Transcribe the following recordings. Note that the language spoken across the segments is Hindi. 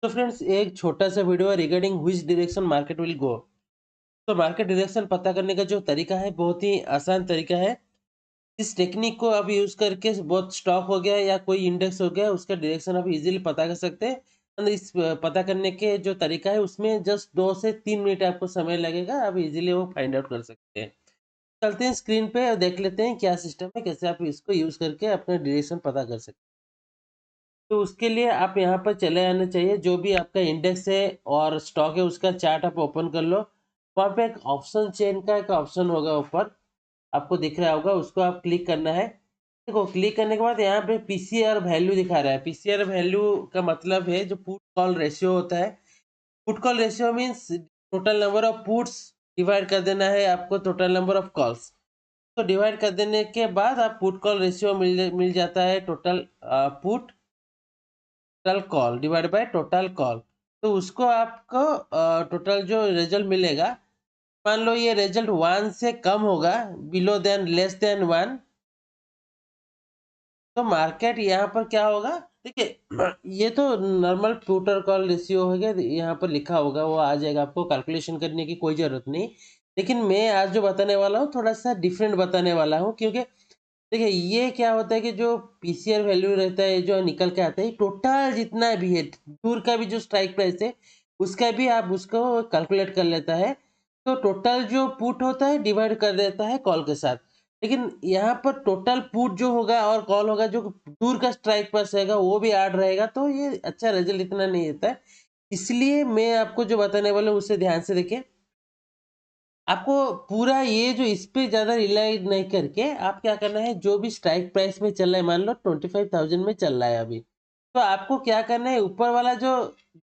तो फ्रेंड्स एक छोटा सा वीडियो है regarding which direction market will go. तो मार्केट डायरेक्शन पता करने का जो तरीका है बहुत ही आसान तरीका है। इस टेक्निक को आप यूज करके बहुत स्टॉक हो गया या कोई इंडेक्स हो गया उसका डायरेक्शन आप इजीली पता कर सकते हैं। और इस पता करने के जो तरीका है उसमें जस्ट 2 से 3 मिनट आपको समय लगेगा, आप इजीली वो फाइंड आउट कर सकते हैं। चलते हैं स्क्रीन पे और देख लेते हैं क्या सिस्टम है, कैसे आप इसको यूज करके अपना डायरेक्शन पता कर सकते हैं। तो उसके लिए आप यहाँ पर चले आना चाहिए, जो भी आपका इंडेक्स है और स्टॉक है उसका चार्ट आप ओपन कर लो। वहाँ पे एक ऑप्शन चेन का एक ऑप्शन होगा ऊपर, आपको दिख रहा होगा, उसको आप क्लिक करना है। देखो क्लिक करने के बाद यहाँ पे पीसीआर वैल्यू दिखा रहा है। पीसीआर वैल्यू का मतलब है जो पुट कॉल रेशियो होता है। Put call ratio means total number of puts divide कर देना है आपको टोटल नंबर ऑफ कॉल्स। तो डिवाइड कर देने के बाद आप पुट कॉल रेशियो मिल जाता है total put total call divide by total call. तो उसको आपको टोटल जो रिजल्ट मिलेगा, मान लो ये रिजल्ट 1 से कम होगा, बिलो देन लेस देन 1, तो मार्केट यहाँ पर क्या होगा। देखिए ये तो नॉर्मल पुटर कॉल रेशियो हो गया, यहाँ पर लिखा होगा वो आ जाएगा, आपको कैलकुलेशन करने की कोई ज़रूरत नहीं। लेकिन मैं आज जो बताने वाला हूँ थोड़ा सा डिफरेंट बताने वाला हूँ, क्योंकि देखिए ये क्या होता है कि जो पीसीआर वैल्यू रहता है जो निकल के आता है टोटल जितना भी है, दूर का भी जो स्ट्राइक प्राइस है उसका भी आप उसको कैलकुलेट कर लेता है। तो टोटल जो पुट होता है डिवाइड कर देता है कॉल के साथ। लेकिन यहाँ पर टोटल पुट जो होगा और कॉल होगा, जो दूर का स्ट्राइक प्राइस रहेगा वो भी ऐड रहेगा, तो ये अच्छा रिजल्ट इतना नहीं देता है। इसलिए मैं आपको जो बताने वाला हूँ उसे ध्यान से देखें। आपको पूरा ये जो इस पे ज़्यादा रिलाई नहीं करके आप क्या करना है, जो भी स्ट्राइक प्राइस में चल रहा है, मान लो 25,000 में चल रहा है अभी, तो आपको क्या करना है ऊपर वाला जो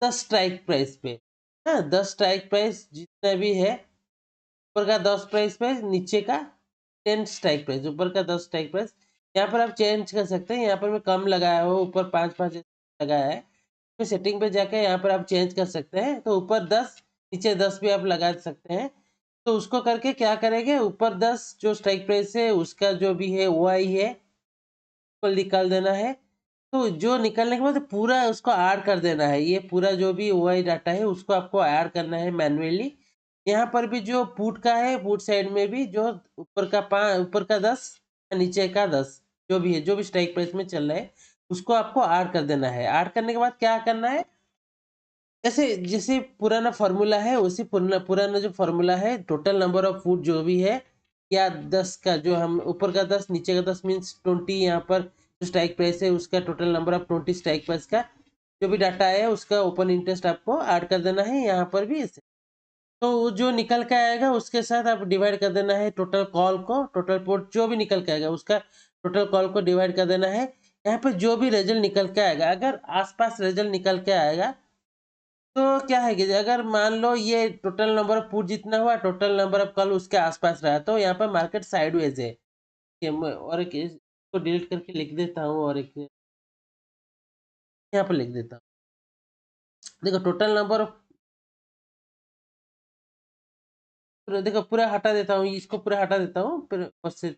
10 स्ट्राइक प्राइस पे, हाँ 10 स्ट्राइक प्राइस जितना भी है, ऊपर का 10 प्राइस पे, नीचे का 10 स्ट्राइक प्राइस, ऊपर का 10 स्ट्राइक प्राइस, यहाँ पर आप चेंज कर सकते हैं। यहाँ पर मैं कम लगाया हुआ, ऊपर 5-5 लगाया है। तो सेटिंग पे जाकर यहाँ पर आप चेंज कर सकते हैं, तो ऊपर 10 नीचे 10 भी आप लगा सकते हैं। तो उसको करके क्या करेंगे, ऊपर 10 जो स्ट्राइक प्राइस है उसका जो भी है ओ आई है उसको निकाल देना है। तो जो निकालने के बाद पूरा उसको ऐड कर देना है, ये पूरा जो भी ओ आई डाटा है उसको आपको ऐड करना है मैन्युअली। यहाँ पर भी जो पुट का है, पुट साइड में भी जो ऊपर का 10 नीचे का 10 जो भी है, जो भी स्ट्राइक प्राइस में चल रहा है उसको आपको ऐड कर देना है। ऐड करने के बाद क्या करना है, जैसे जैसे पुराना फार्मूला है उसी पुराना पुराना जो फार्मूला है, टोटल नंबर ऑफ फूड जो भी है, या 10 का जो हम ऊपर का 10 नीचे का 10 मीन्स 20, यहाँ पर जो स्ट्राइक प्राइस है उसका total number of 20 strike price का जो भी डाटा है उसका ओपन इंटरेस्ट आपको ऐड कर देना है यहाँ पर भी इसे। तो वो जो निकल के आएगा उसके साथ आप डिवाइड कर देना है टोटल कॉल को, टोटल पोर्ट जो भी निकल के आएगा उसका टोटल कॉल को डिवाइड कर देना है। यहाँ पर जो भी रिजल्ट निकल के आएगा, अगर आसपास रिजल्ट निकल के आएगा तो क्या है कि अगर मान लो ये टोटल नंबर ऑफ पुट जितना हुआ, टोटल नंबर ऑफ कॉल उसके आसपास रहा, तो यहाँ पर मार्केट साइडवेज है। और एक इसको डिलीट करके लिख देता हूँ, और एक यहाँ पर लिख देता हूँ। देखो टोटल नंबर ऑफ, देखो पूरा हटा देता हूँ, इसको पूरा हटा देता हूँ फिर उससे।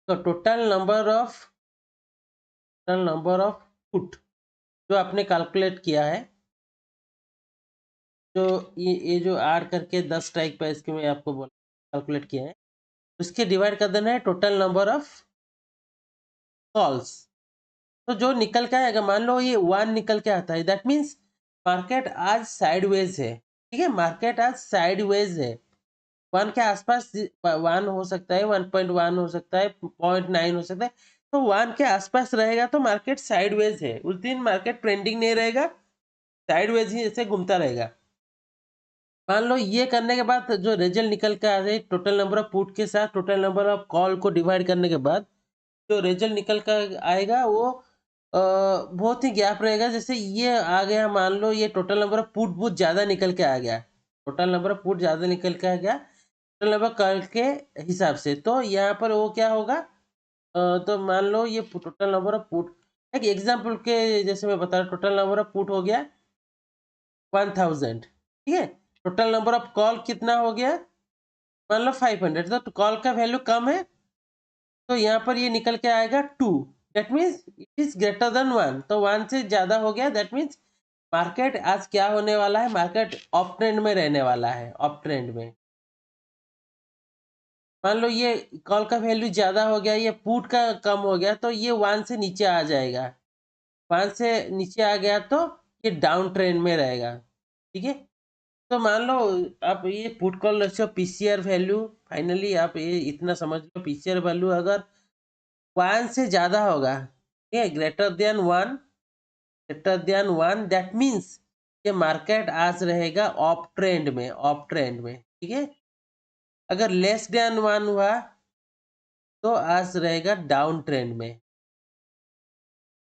तो टोटल नंबर ऑफ पुट जो आपने कैलकुलेट किया है, जो ये जो ऐड करके 10 स्ट्राइक प्राइस के मैं आपको बोला कैलकुलेट किया है, उसके डिवाइड कर देना है टोटल नंबर ऑफ कॉल्स। तो जो निकल के आएगा, मान लो ये 1 निकल के आता है, दैट मीन्स मार्केट आज साइडवेज है। ठीक है, मार्केट आज साइडवेज है। 1 के आसपास 1 हो सकता है, 1.1 हो सकता है, 0.9 हो सकता है। तो 1 के आसपास रहेगा तो मार्केट साइडवेज है, उस दिन मार्केट ट्रेंडिंग नहीं रहेगा, साइडवेज ही ऐसे घूमता रहेगा। मान लो ये करने के बाद जो रिजल्ट निकल के आ जाए, टोटल नंबर ऑफ पुट के साथ टोटल नंबर ऑफ कॉल को डिवाइड करने के बाद जो रिजल्ट निकल कर आएगा वो बहुत ही गैप रहेगा। जैसे ये आ गया, मान लो ये टोटल नंबर ऑफ पुट बहुत ज़्यादा निकल के आ गया, टोटल नंबर ऑफ पुट ज़्यादा निकल के आ गया टोटल नंबर कॉल के हिसाब से, तो यहाँ पर वो क्या होगा, तो मान लो ये टोटल नंबर ऑफ पुट, एक एग्जाम्पल के जैसे मैं बता रहा, टोटल नंबर ऑफ पुट हो गया 1000, ठीक है। टोटल नंबर ऑफ कॉल कितना हो गया, मान लो 500, तो कॉल का वैल्यू कम है, तो यहाँ पर ये निकल के आएगा 2, that means it is greater than 1, तो 1 से ज़्यादा हो गया, दैट मीन्स मार्केट आज क्या होने वाला है, मार्केट अप ट्रेंड में रहने वाला है, अप ट्रेंड में। मान लो ये कॉल का वैल्यू ज्यादा हो गया, ये पुट का कम हो गया, तो ये 1 से नीचे आ जाएगा। 1 से नीचे आ गया तो ये डाउन ट्रेंड में रहेगा। ठीक है, तो मान लो आप ये put call ratio PCR value, finally आप ये इतना समझ लो, पीसीआर वैल्यू अगर 1 से ज्यादा होगा, ठीक है, ग्रेटर देन 1, दैट मीन्स ये मार्केट आज रहेगा अप ट्रेंड में, अप ट्रेंड में। ठीक है, अगर लेस देन 1 हुआ तो आज रहेगा डाउन ट्रेंड में।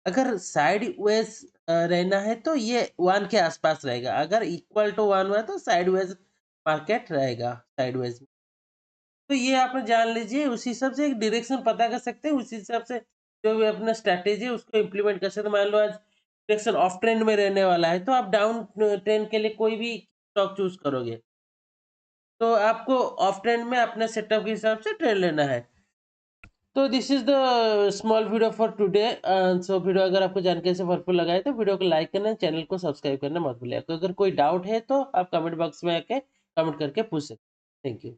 अगर साइड वेज रहना है तो ये 1 के आसपास रहेगा, अगर इक्वल टू 1 हुआ तो साइड वेज मार्केट रहेगा, साइड वेज। तो ये आप जान लीजिए, उसी हिसाब से एक डायरेक्शन पता कर सकते हैं, उसी हिसाब से जो भी अपना स्ट्रैटेजी है उसको इम्प्लीमेंट कर सकते हैं। मान लो आज डायरेक्शन ऑफ ट्रेंड में रहने वाला है तो आप डाउन ट्रेंड के लिए कोई भी स्टॉक चूज करोगे, तो आपको ऑफ ट्रेंड में अपने सेटअप के हिसाब से ट्रेड लेना है। तो this is the small video for today. So video अगर आपको जानकारी से भरपूर लगा है तो वीडियो को लाइक करना, चैनल को सब्सक्राइब करना मत भूलिए। तो अगर कोई डाउट है तो आप कमेंट बॉक्स में आके कमेंट करके पूछ सकते। Thank you.